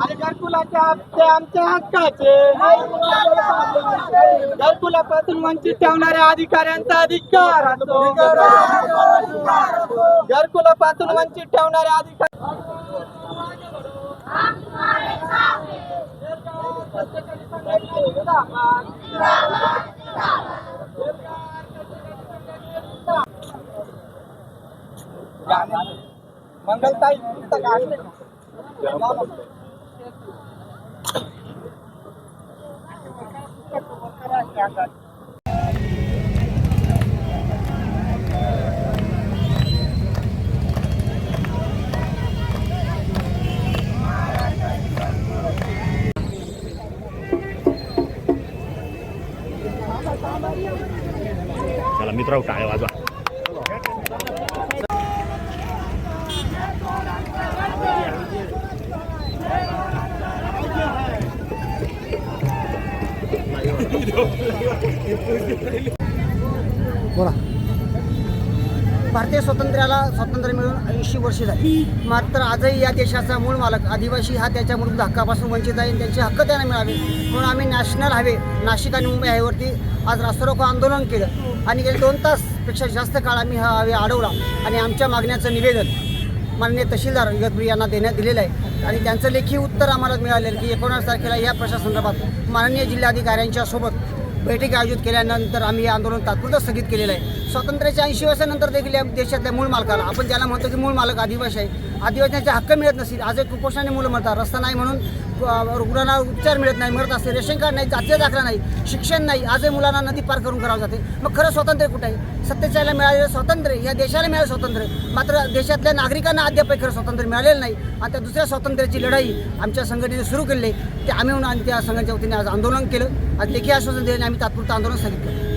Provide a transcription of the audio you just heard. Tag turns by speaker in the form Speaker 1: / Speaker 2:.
Speaker 1: आणि घरकुलाचे हप्ते आमच्या हक्काचे. घरकुलापासून वंचित ठेवणाऱ्या अधिकाऱ्यांचा अधिकार असतो. घरकुलापासून वंचित ठेवणाऱ्या अधिकारी मंगलताई पुस्तक आणले
Speaker 2: चला मित्रांनो टाळ्या वाजवा.
Speaker 3: बोला. भारतीय स्वातंत्र्य मिळून 80 वर्ष झाली, मात्र आजही या देशाचा मूळ मालक आदिवासी हा त्याच्या मूलभूत हक्कापासून वंचित आहे. त्यांचे हक्क त्यांना मिळावे म्हणून आम्ही नॅशनल हायवे नाशिक आणि मुंबई हायवेवरती आज रास्ता रोको आंदोलन केलं आणि गेले 2 तासपेक्षा जास्त काळ आम्ही हा हायवे अडवला आणि आमच्या मागण्याचं निवेदन माननीय तहसीलदार इगतपुरी यांना देण्यात दिलेलं आहे आणि त्यांचं लेखी उत्तर आम्हाला मिळालेलं की 19 तारखेला या प्रशासनासंदर्भात माननीय जिल्हाधिकाऱ्यांच्या सोबत बैठक आयोजित केल्यानंतर आम्ही हे आंदोलन तात्पुरतं स्थगित केलेलं आहे. स्वातंत्र्याच्या 80 वर्षानंतर देखील या देशातल्या मूळ मालकाला, आपण ज्याला म्हणतो की मूळ मालक आदिवासी आहे, आदिवासींचे हक्क मिळत नसतील. आज एक कुपोषणाने मुलं मरतात, रस्ता नाही म्हणून रुग्णांना उपचार मिळत नाही, मरत असते, रेशन कार्ड नाही, जातीय दाखला नाही, शिक्षण नाही, आजही मुलांना नदी पार करून करावं जाते. मग खरं स्वातंत्र्य कुठं आहे? 47ला मिळालेलं स्वातंत्र्य, या देशाला मिळालेलं स्वातंत्र्य, मात्र देशातल्या नागरिकांना अद्याप खरं स्वातंत्र्य मिळालेलं नाही. आणि त्या दुसऱ्या स्वातंत्र्याची लढाई आमच्या संघटनेने सुरू केली आहे. ते आम्ही म्हणून आणि त्या संघाच्या वतीने आज आंदोलन केलं. आज लेखी आश्वासन दिले आणि आम्ही तात्पुरतं आंदोलन स्थगित केलं.